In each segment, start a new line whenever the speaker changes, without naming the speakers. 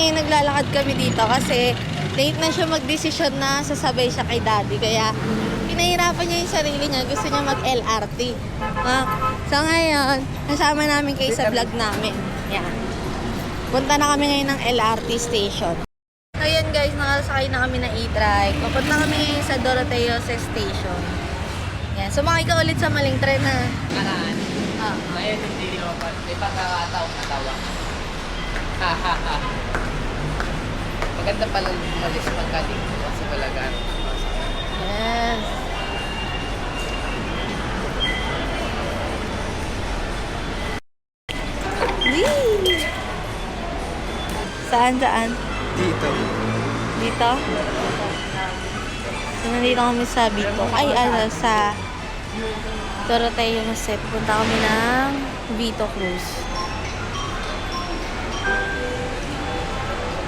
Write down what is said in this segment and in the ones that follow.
ngayon naglalakad kami dito kasi late na siya magdesisyon na sasabay siya kay daddy. Kaya pinahirapan niya yung sarili niya. Gusto niya mag-LRT. So ngayon, kasama namin kayo sa vlog namin. Yan. Punta na kami ngayon ng LRT station. So yun guys, nakasakay na kami ng e-trike. Papunta kami ngayon sa Doroteo Station. Yan. Sumakay ka ulit sa maling tren ha.
Karaan. Ngayon hindi naman. May pagkakataong natawa. Maganda pala umalis pagkaling sa Balagan.
Yes. Wee! Saan?
Dito.
Dito? So, nandito kami sa Bito. Ay, sa Doroteo Josep. Punta kami ng Vito Cruz.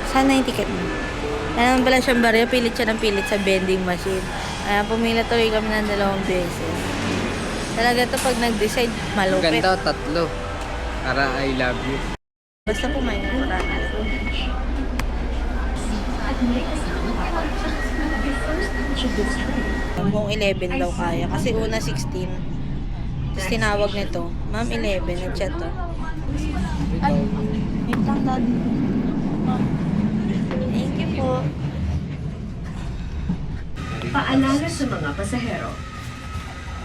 Sana yung ticket mo. Ayan pala siyang barya. Pilit siya ng pilit sa vending machine. Ayan, pumila tuloy kami ng 2 beses. Talaga to pag nag-decide, malupit.
Ganda, 3. Para I love you.
Basta pumain ko na. Kung 11 daw kaya. Kasi una 16. Tapos tinawag nito. Ma'am, 11. Nag-chat to. Ay, wait lang daddy. Thank you po.
Paalala sa mga pasahero.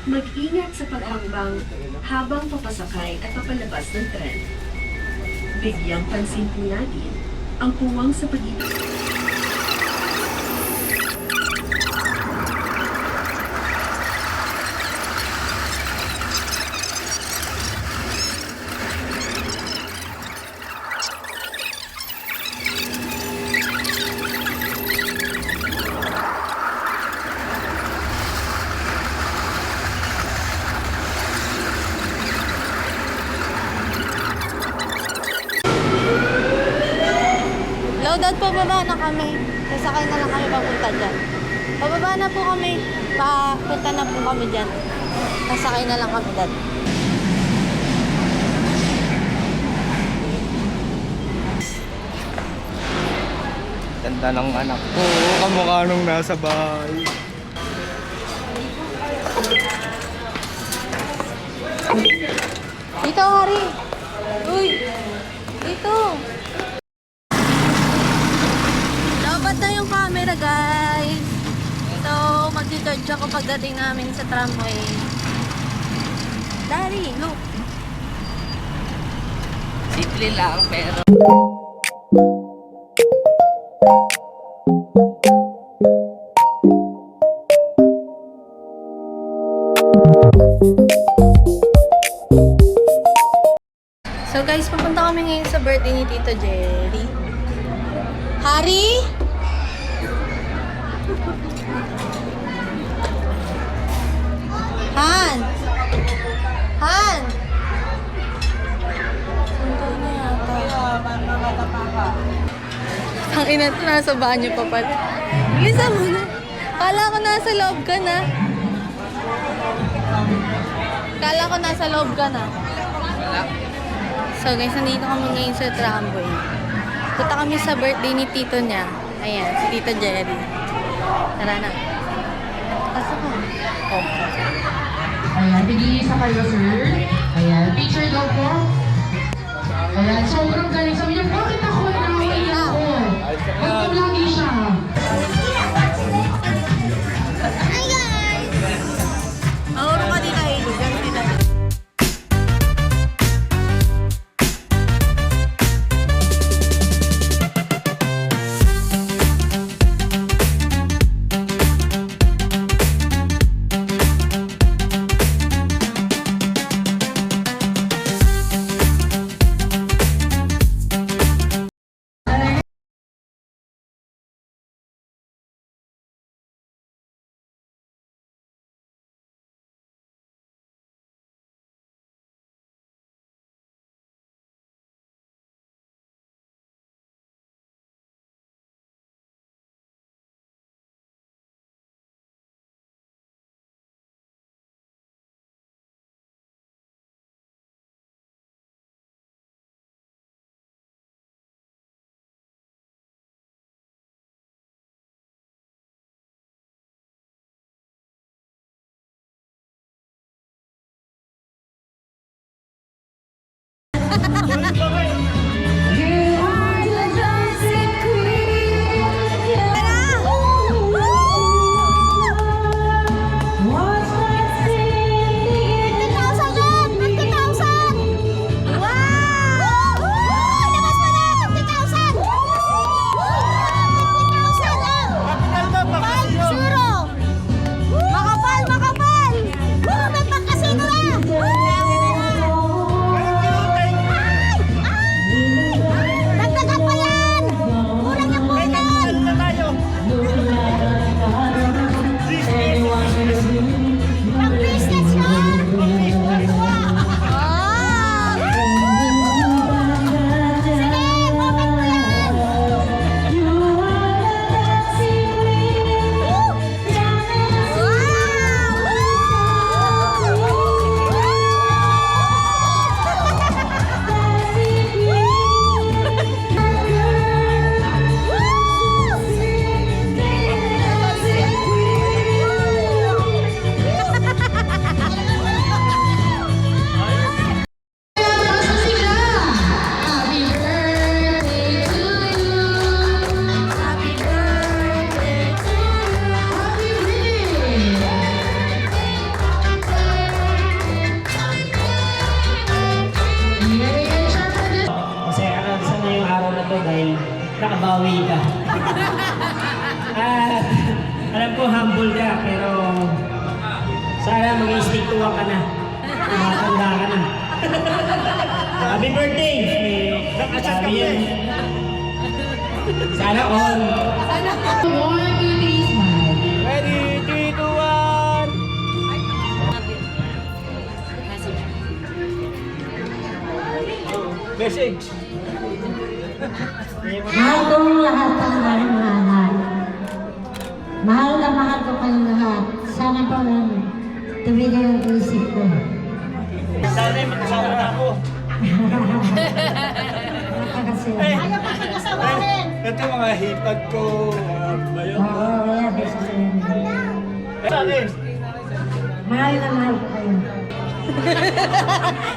Mag-ingat sa paghambang habang papasakay at papalabas ng tren. Bigyang pansin po natin ang puwang sa pagitan.
Dad, pababa na kami. Sasakay na lang kami papunta dyan. Pababa na po kami. Papunta na po kami dyan. Sasakay na lang kami, Dad.
Ganda ng anak ko. Kamukha nung nasa bahay.
Dito, Hari. Uy! Dito! Dapat na yung camera, guys. So, mag-charge ako pagdating namin sa tramway. Dari, look.
Simple lang pero...
So guys, pupunta kami ngayon sa birthday ni Tito Jerry. Hari? Han! Han! Sundol na yata. Ang ina to, nasa banyo pa pala. Gisa mo na. Kala ko nasa loob ka na. Kala ko nasa loob ka na.
Wala.
So guys, nandito kami ngayon sa tramway. Punta kami sa birthday ni tito niya. Ayan, si Tito Jerry. Tara na. Pasok ko. Oh.
Ayan, tigil-isa kayo, sir. Ayan, picture daw po. Ayan, sobrang galing. Sabi niya, bakit ako nakawin ako? Huwag lagi siya.
Hi guys! Mauro ka din kayo. Ganun din natin.
Masaya ka sana yung araw na to dahil nakabawi ka. At alam ko humble ka pero sana mag-stick to ka na. Tumatanda ka na. Happy birthday! Sabi yan. Sana all.
1, 2, 3, smile.
Ready, 3, 2, 1. Message.
Mahal kong lahat ng mahal. Mahal na mahal ko kayong lahat. Sana po lang tumigil ang isip ko.
Sana yung mag-asawa na ako.
Kasi,
Ito yung mga hipag ko. Bayo.
oo, kaya best friend.
Sa akin.
Mahal na mahal ko kayo.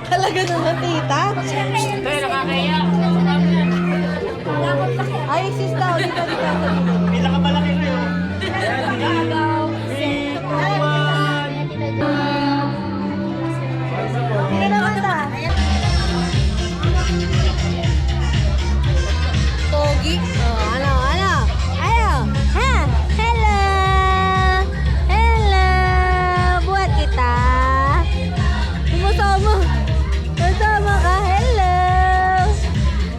Talaga naman, tita. Ay, sis daw. Dito.
Pinakamalaki na yun.
Dito naman ta. Pogi. Oh, ano? Ha? Hello! Hello! Buhat kita. Kasama ka. Hello!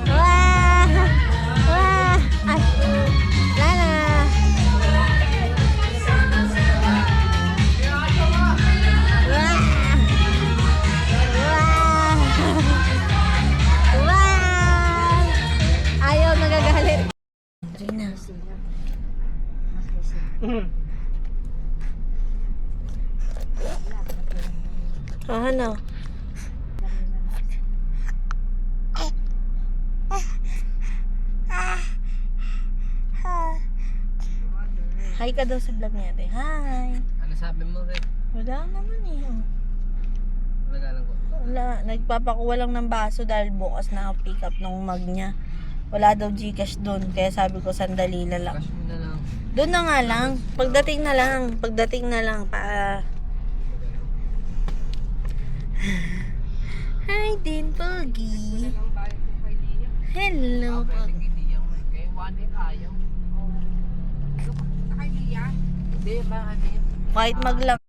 Wah! Ay! Lala! Wah! Wah! Ayaw, nagagalit. Rina. Ano? Hi ka daw sa vlog niya, te. Hi.
Ano sabi mo, Red?
Wala naman eh. Oh.
Nagalang ko.
Wala. Nagpapakuha lang ng baso dahil bukas na ang pick up ng mag niya. Wala daw Gcash doon. Kaya sabi ko sandali na lang.
Cash mo na lang.
Doon na nga lang. Pagdating na lang. Hi din, Pogi. Hello, Pogi. Kahit maglang.